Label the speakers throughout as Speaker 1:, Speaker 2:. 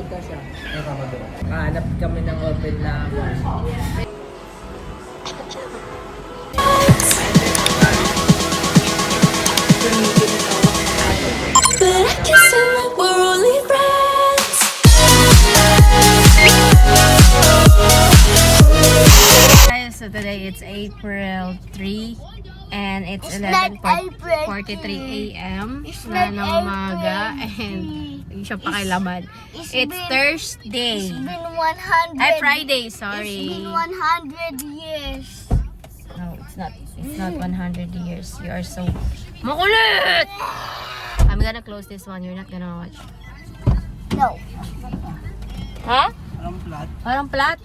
Speaker 1: ka siya. Hanap kami ng open na
Speaker 2: But I can say like we're only friends.
Speaker 3: Guys, so today it's April 3 and it's 11:43 a.m. na ng umaga and hindi siya pakilaman. It's Thursday.
Speaker 4: It's been 100.
Speaker 3: Ay, Friday, sorry.
Speaker 4: It's been 100 years.
Speaker 3: No, it's not. It's not 100 years. You are so makulit! I'm gonna close this one. You're not gonna watch.
Speaker 4: No.
Speaker 3: Ha?
Speaker 1: Ang plat.
Speaker 3: Parang plat?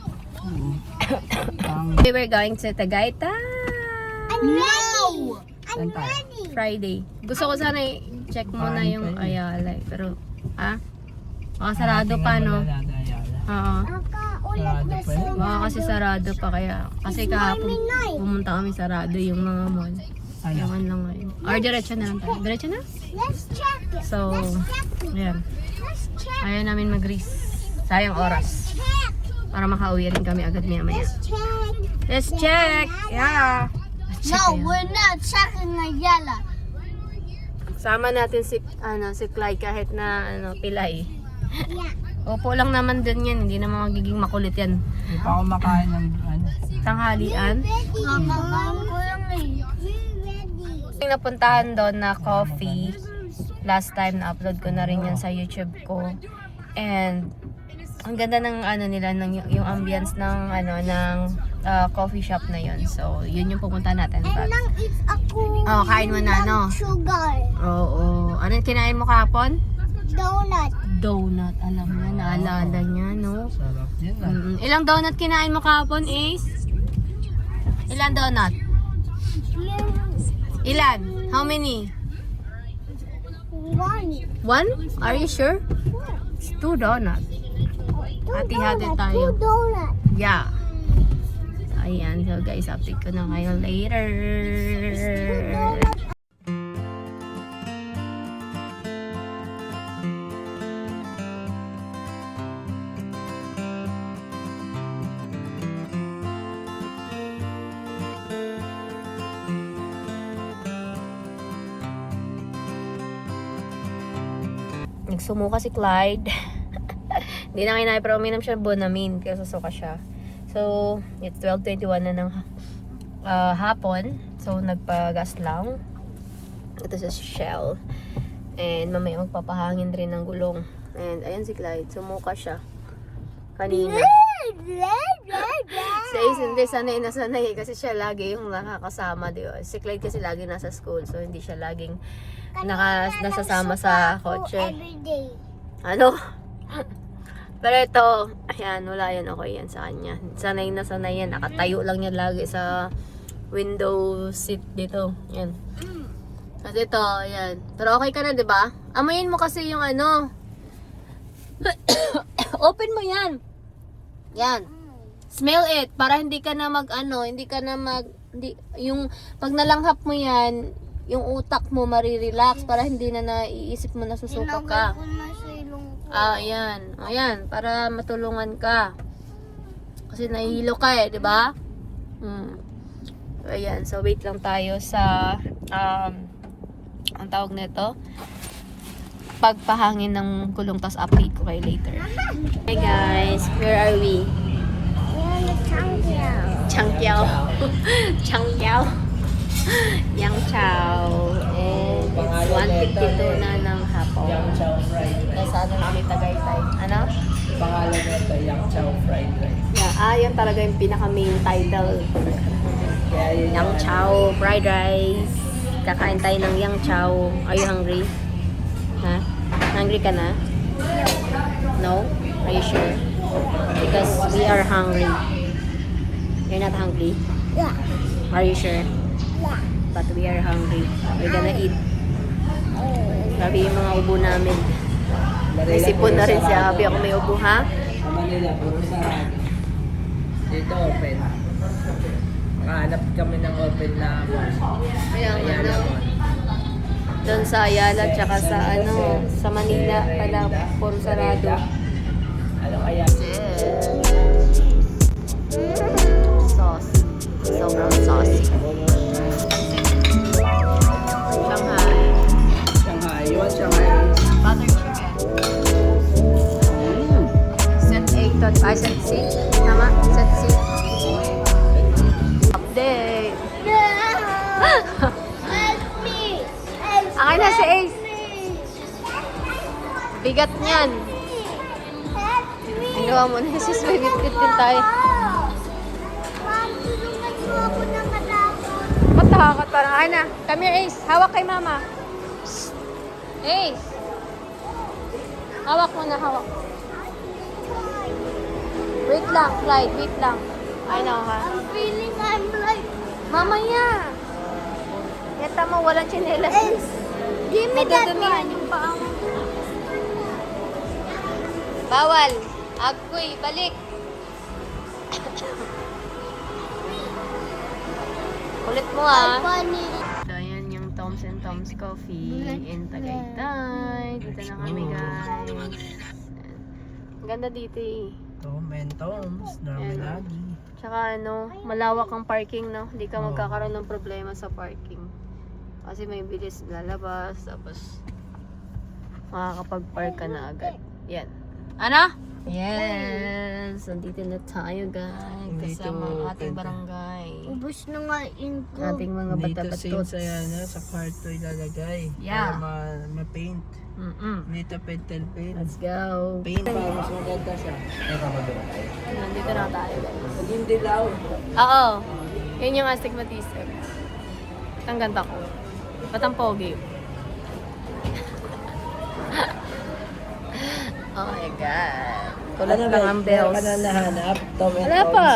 Speaker 3: We were going to Tagaytay.
Speaker 4: I'm ready. I'm ready.
Speaker 3: Friday. Gusto ko sana i-check muna yung Ayala. Pero, baka sarado pa, no? Oo.
Speaker 4: Nakaulat na sila.
Speaker 3: Baka kasi sarado pa kaya. Kasi kahapon pumunta kami sarado yung mga mall. Ayawan lang ngayon. Or diretso na lang tayo. Diretso na?
Speaker 4: Let's check it.
Speaker 3: So, ayan.
Speaker 4: Let's check.
Speaker 3: Ayaw namin mag-grease. Sayang oras.
Speaker 4: Check.
Speaker 3: Para makauwi rin kami agad maya-maya.
Speaker 4: Check.
Speaker 3: Let's check! Yeah! Let's check
Speaker 4: No,
Speaker 3: ayan.
Speaker 4: we're not checking Ayala.
Speaker 3: Sama natin si Clyde kahit na pilay.
Speaker 4: Yeah.
Speaker 3: Opo lang naman din yan, hindi naman magiging makulit yan.
Speaker 1: Hindi pa ako makain ng
Speaker 3: Tanghalian.
Speaker 4: Kakakain ko lang eh.
Speaker 3: Yung napuntahan doon na coffee, last time na-upload ko na rin yan sa YouTube ko. And ang ganda ng nila ng yung ambience ng coffee shop na yun. So, yun yung pupunta natin. But,
Speaker 4: Nang eat ako.
Speaker 3: kain mo na, no?
Speaker 4: Sugar.
Speaker 3: Oo. Anong kinain mo kahapon?
Speaker 4: Donut.
Speaker 3: Donut. Alam mo, naalala niya, no?
Speaker 1: sarap din
Speaker 3: Ilang donut kinain mo kahapon, Ace? Ilang donut? Ilan? How many? One? Are you sure? It's 2 donut. Hati-hati tayo.
Speaker 4: Two donut.
Speaker 3: Yeah. Ayan. So guys, update ko na kayo later. Nagsumuka si Clyde. Hindi na kinain pero uminom siya Bonamine kaya susuka siya. So, it's 12:21 na ng hapon. So, nagpagas lang. Ito sa Shell. And mamaya magpapahangin rin ng gulong. And ayan si Clyde. Sumuka siya. Kanina. Si Ace hindi sanay na sanay kasi siya lagi yung nakakasama. Diba? Si Clyde kasi lagi nasa school. So, hindi siya laging nasasama sa kotse.
Speaker 4: Everyday.
Speaker 3: Ano? Pero ito, ayan, wala yan, okay yan sa kanya. Sanay na sanay yan, nakatayo lang yan lagi sa window seat dito. Yan. Kasi ito, ayan. Pero okay ka na, di ba? Amoyin mo kasi yung open mo yan. Yan. Smell it, para hindi ka na yung pag nalanghap mo yan, yung utak mo marirelax para hindi na naiisip mo na susuka ka.
Speaker 4: Tinanggal ko na sa ilong ko.
Speaker 3: Ayan. Ayan, para matulungan ka. Kasi nahihilo ka di ba? So, ayan. So, wait lang tayo sa ang tawag nito pagpahangin ng kulong, tas update ko kayo later. Hey guys, where are we? Changkiao. Changkiao. Yang Chow. And it's 1:52 na ng hapon.
Speaker 1: Yang Chow fried rice.
Speaker 3: Nasa kami Tagaytay. Ano?
Speaker 1: Pangalan nito, Yang Chow fried rice.
Speaker 3: Yeah, yan talaga yung pinaka-main title.
Speaker 1: Kaya yun
Speaker 3: Yang Chow fried rice. Kakain tayo ng Yang Chow. Are you hungry? Ha? Hungry ka na? No? Are you sure? Because we are hungry. You're not hungry?
Speaker 4: Yeah.
Speaker 3: Are you sure?
Speaker 4: Yeah.
Speaker 3: But we are hungry. We're gonna eat. Grabe yung mga ubo namin. May sipon na rin si Abby. Ako may ubo, ha?
Speaker 1: Sa Manila, puro sarado. Dito open. Makahanap kami ng open na Ayala Mall.
Speaker 3: Doon sa Ayala, tsaka sa sa Manila pala, puro sarado.
Speaker 1: Ano kaya?
Speaker 3: Sauce. Sobrang saucy. Shanghai.
Speaker 1: Shanghai. You want Shanghai?
Speaker 3: Butter chicken. Set 8. Ay, set 6. Tama? Set 6. Update.
Speaker 4: Help me! Help
Speaker 3: Akin na si Ace.
Speaker 4: me!
Speaker 3: Bigat niyan.
Speaker 4: Help me!
Speaker 3: Ang gawa mo na sis, may bitbit din tayo.
Speaker 4: Ma'am, tulungan mo ako na matapos.
Speaker 3: Ba't nakakot parang? Ay na. Come here, Ace. Hawak kay mama. Shh. Ace. Hawak mo na, hawak. Wait lang, Clyde. Wait lang. Ay na, ha?
Speaker 4: I'm feeling I'm like...
Speaker 3: Mamaya. Yata mo, walang tsinelas.
Speaker 4: Ace, give me that
Speaker 3: Nadadumihan
Speaker 4: one.
Speaker 3: yung paa mo. Bawal. Agoy, balik. Kulit mo ah.
Speaker 4: Funny.
Speaker 3: So, ayan yung Tom's and Tom's Coffee in Tagaytay. Dito na kami, guys. Ang ganda dito eh.
Speaker 1: Tom and Tom's. Dami
Speaker 3: Ayan.
Speaker 1: lagi.
Speaker 3: Tsaka ano, malawak ang parking, no? Hindi ka magkakaroon ng problema sa parking. Kasi may bilis lalabas, tapos makakapag-park ka na agad. Yan. Ano? Yes! Nandito na tayo, guys.
Speaker 1: Dito,
Speaker 3: Kasama ang ating
Speaker 1: pwede.
Speaker 3: barangay.
Speaker 4: Ubus na nga yung ko.
Speaker 3: Ating mga
Speaker 1: Dito
Speaker 3: bata-batot.
Speaker 1: sa yana, sa kwarto ilalagay.
Speaker 3: Yeah.
Speaker 1: Para ma-paint. Dito pentel paint.
Speaker 3: Let's go.
Speaker 1: Paint para mas maganda siya.
Speaker 3: Nandito na tayo, guys.
Speaker 1: Maging dilaw.
Speaker 3: Oo. Yun yung astigmatism. Ang ganda ko. Ba't ang pogi? Oh my God. Kulat lang ang bells.
Speaker 1: Meron ka na nahanap? Tom and
Speaker 3: Wala
Speaker 1: Tom's?
Speaker 3: pa.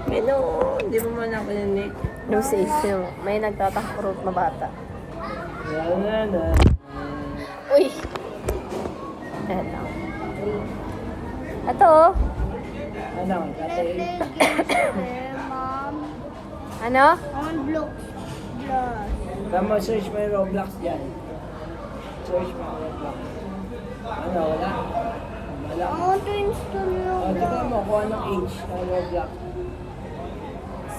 Speaker 1: May no, hindi mo man ako ninik.
Speaker 3: No says yung may nagtatakot na bata.
Speaker 1: Wala na.
Speaker 3: Uy! Eto. Ito oh.
Speaker 1: Ano, kasi
Speaker 4: Mom,
Speaker 3: Ano?
Speaker 4: on block. Block.
Speaker 1: Tama, search mo yung Roblox dyan. Search mo yung Roblox. Ano, wala? Wala.
Speaker 4: I want to install yung
Speaker 1: O, tignan mo kung anong age ng Roblox.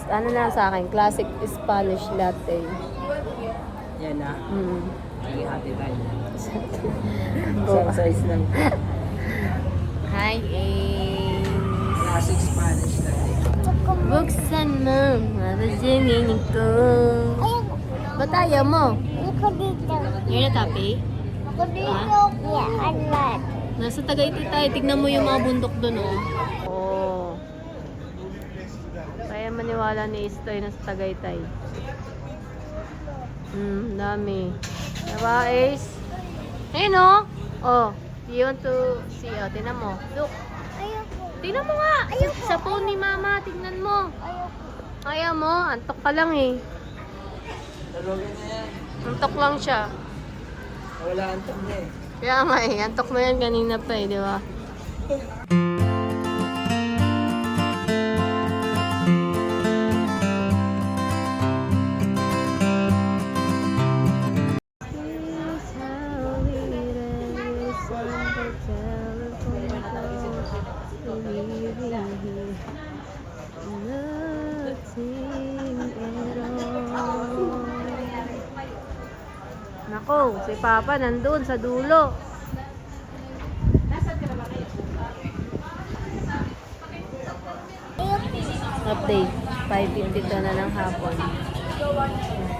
Speaker 3: Ano na sa akin? Classic Spanish latte.
Speaker 1: Yan na.
Speaker 3: Mm.
Speaker 1: Sige, hati tayo. Isang size lang.
Speaker 3: Hi, Ace.
Speaker 1: Classic Spanish natin.
Speaker 3: Buksan mo. Mabasingin ko. Ba't ayaw mo?
Speaker 4: Ako dito.
Speaker 3: You're not happy?
Speaker 4: Ako dito. Yeah, I like.
Speaker 3: Nasa Tagaytay tayo. Tignan mo yung mga bundok doon, oh. Oh. Kaya maniwala ni Ace tayo nasa Tagaytay. Dami. Diba, Ace? Ayun, oh. Oh. You want to see, oh. Tignan mo. Look.
Speaker 4: Ayoko.
Speaker 3: Tignan mo nga.
Speaker 4: Ayoko.
Speaker 3: Sa phone ni Mama. Tignan mo.
Speaker 4: Ayoko.
Speaker 3: Ayaw mo. Antok ka lang, eh.
Speaker 1: Dalawin na yan.
Speaker 3: Antok lang siya.
Speaker 1: Wala ang tom niya eh.
Speaker 3: Kaya nga, eh. Antok mo yan kanina pa, eh. Di ba? Nako, si Papa nandun sa dulo. Update, 5:52 na ng hapon.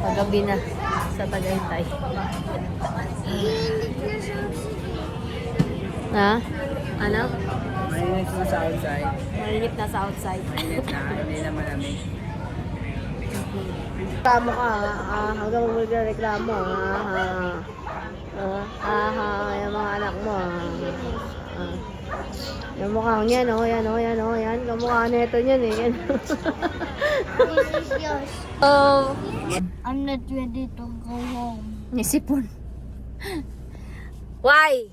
Speaker 3: Paggabi na sa Tagaytay. Ha? Ano?
Speaker 1: Mainit mo sa outside.
Speaker 3: Mainit na sa outside.
Speaker 1: Mainit na, hindi na malamig.
Speaker 3: Reklamo ka, hanggang magreklamo, yung mga anak mo, yung mukhang yan, yan, kamukha nito yan eh, yan.
Speaker 4: This is yours.
Speaker 3: Oh,
Speaker 4: I'm not ready to go home.
Speaker 3: nisipon. Why?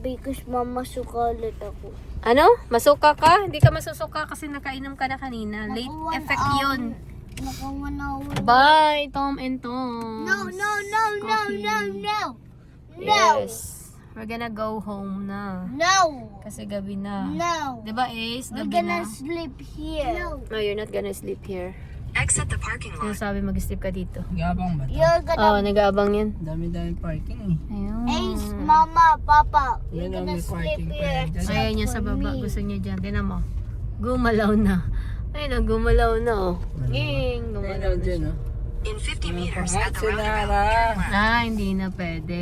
Speaker 4: Because mama sukalit ako.
Speaker 3: Ano? Masuka ka? Hindi ka masusuka kasi nakainom ka na kanina. Late
Speaker 4: Naka 1
Speaker 3: effect
Speaker 4: hour.
Speaker 3: yun.
Speaker 4: Naka 1 hour.
Speaker 3: Bye, Tom and Tom.
Speaker 4: No, no, no, no,
Speaker 3: Coffee.
Speaker 4: no, no. No.
Speaker 3: Yes. We're gonna go home na.
Speaker 4: No.
Speaker 3: Kasi gabi na.
Speaker 4: No.
Speaker 3: Diba, Ace?
Speaker 4: We're
Speaker 3: Gabi
Speaker 4: gonna
Speaker 3: na.
Speaker 4: sleep here. No.
Speaker 3: No, you're not gonna sleep here.
Speaker 2: Exit the parking lot.
Speaker 3: Sinasabi mag-sleep ka dito.
Speaker 1: Gabang ba ito?
Speaker 4: You're
Speaker 3: Oo,
Speaker 4: gonna.
Speaker 3: nag-aabang yan.
Speaker 1: Dami-dami parking eh.
Speaker 3: Ayun.
Speaker 4: Ace, Mama, Papa. We're
Speaker 1: Yan ang
Speaker 4: gonna
Speaker 1: may
Speaker 4: sleep
Speaker 1: parking pa
Speaker 4: here.
Speaker 1: yan dyan.
Speaker 3: Ayaw niya sa baba.
Speaker 4: me.
Speaker 3: Gusto niya dyan. Tinan mo. Gumalaw na. Ayun na, gumalaw na oh. Ging, gumalaw
Speaker 1: Ayun
Speaker 3: na
Speaker 1: dyan
Speaker 3: siya.
Speaker 1: oh.
Speaker 2: In 50 meters
Speaker 1: At
Speaker 2: at the
Speaker 1: si
Speaker 2: roundabout,
Speaker 1: Nara.
Speaker 2: turn left.
Speaker 3: Ah, hindi na pwede.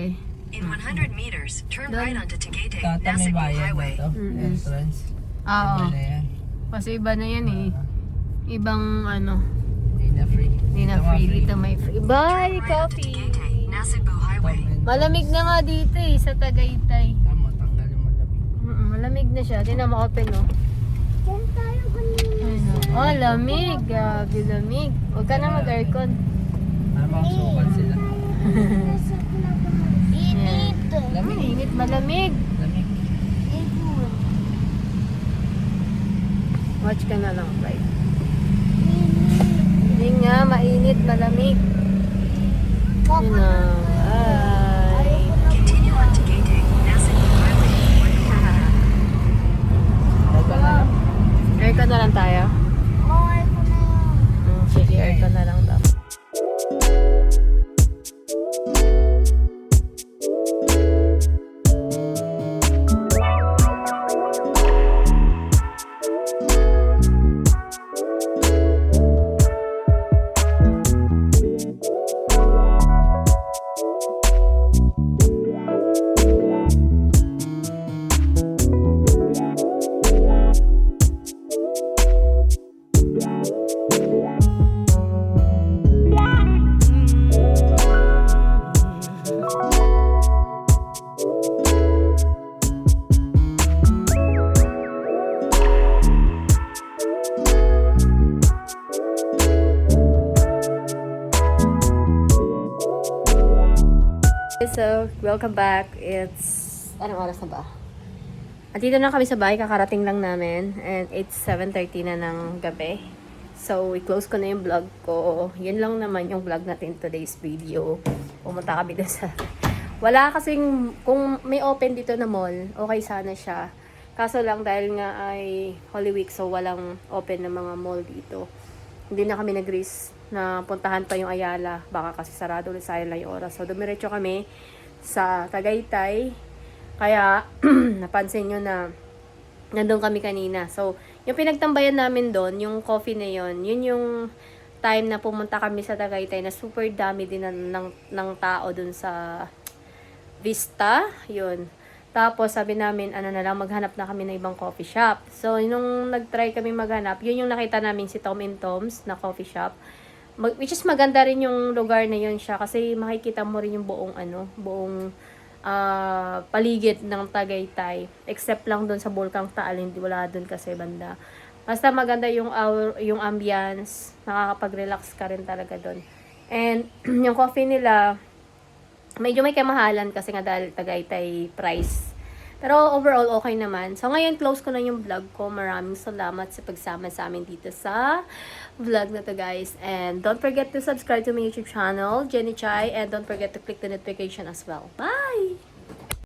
Speaker 2: In 100 meters, turn
Speaker 3: Doon.
Speaker 2: right onto Tagaytay,
Speaker 1: Tata may
Speaker 2: Nasugbu
Speaker 1: bayad na
Speaker 2: Highway.
Speaker 1: ito. Entrance.
Speaker 3: Oo.
Speaker 1: Iba na yan.
Speaker 3: Kasi iba na yan eh. Ibang ano.
Speaker 1: Hindi na free.
Speaker 3: Hindi na
Speaker 1: Dito nga
Speaker 3: free. Dito may free. Bye,
Speaker 2: Right onto
Speaker 3: coffee!
Speaker 2: Tagaytay, Nasugbu Highway.
Speaker 3: Malamig na nga dito eh, sa Tagaytay.
Speaker 1: Tama, tanggalin mo labing.
Speaker 3: Malamig na siya. Tingnan mo, open no.
Speaker 4: Diyan tayo kanina.
Speaker 3: Ayun, oh, lamig. Grabe, lamig. Huwag ka na mag-aircon.
Speaker 1: Para makasukan sila.
Speaker 4: Init.
Speaker 1: Lamig.
Speaker 3: Init, malamig.
Speaker 1: Lamig.
Speaker 3: Watch ka na lang, Clyde. Hindi nga, mainit, malamig. Yun na. Ay.
Speaker 2: Continue on Tagaytay, Nasugbu Highway.
Speaker 1: Ito na lang.
Speaker 3: Aircon na lang tayo.
Speaker 4: Okay ko na yun.
Speaker 3: Sige, aircon na lang daw. So, welcome back. It's, anong oras na ba? Andito na kami sa bahay, kakarating lang namin. And it's 7:30 na ng gabi. So, i-close ko na yung vlog ko. Yun lang naman yung vlog natin today's video. Pumunta kami doon sa... Wala kasing, kung may open dito na mall, okay sana siya. Kaso lang dahil nga ay Holy Week, so walang open na mga mall dito. Hindi na kami nag-risk na puntahan pa yung Ayala. Baka kasi sarado ulit sayang lang yung oras. So, dumiretso kami sa Tagaytay. Kaya, napansin nyo na nandun kami kanina. So, yung pinagtambayan namin doon, yung coffee na yun yung time na pumunta kami sa Tagaytay na super dami din ng tao dun sa Vista. Yun. Tapos, sabi namin, ano na lang, maghanap na kami ng ibang coffee shop. So, nung nag-try kami maghanap, yun yung nakita namin si Tom and Tom's na coffee shop. Which is maganda rin yung lugar na yun siya kasi makikita mo rin yung buong paligid ng Tagaytay. Except lang doon sa Bulkang Taal, hindi wala doon kasi banda. Basta maganda yung ambience, nakakapag-relax ka rin talaga doon. And yung coffee nila, medyo may kamahalan kasi nga dahil Tagaytay price. Pero overall, okay naman. So, ngayon, close ko na yung vlog ko. Maraming salamat sa pagsama sa amin dito sa vlog na to, guys. And don't forget to subscribe to my YouTube channel, Jenny Chai. And don't forget to click the notification as well. Bye!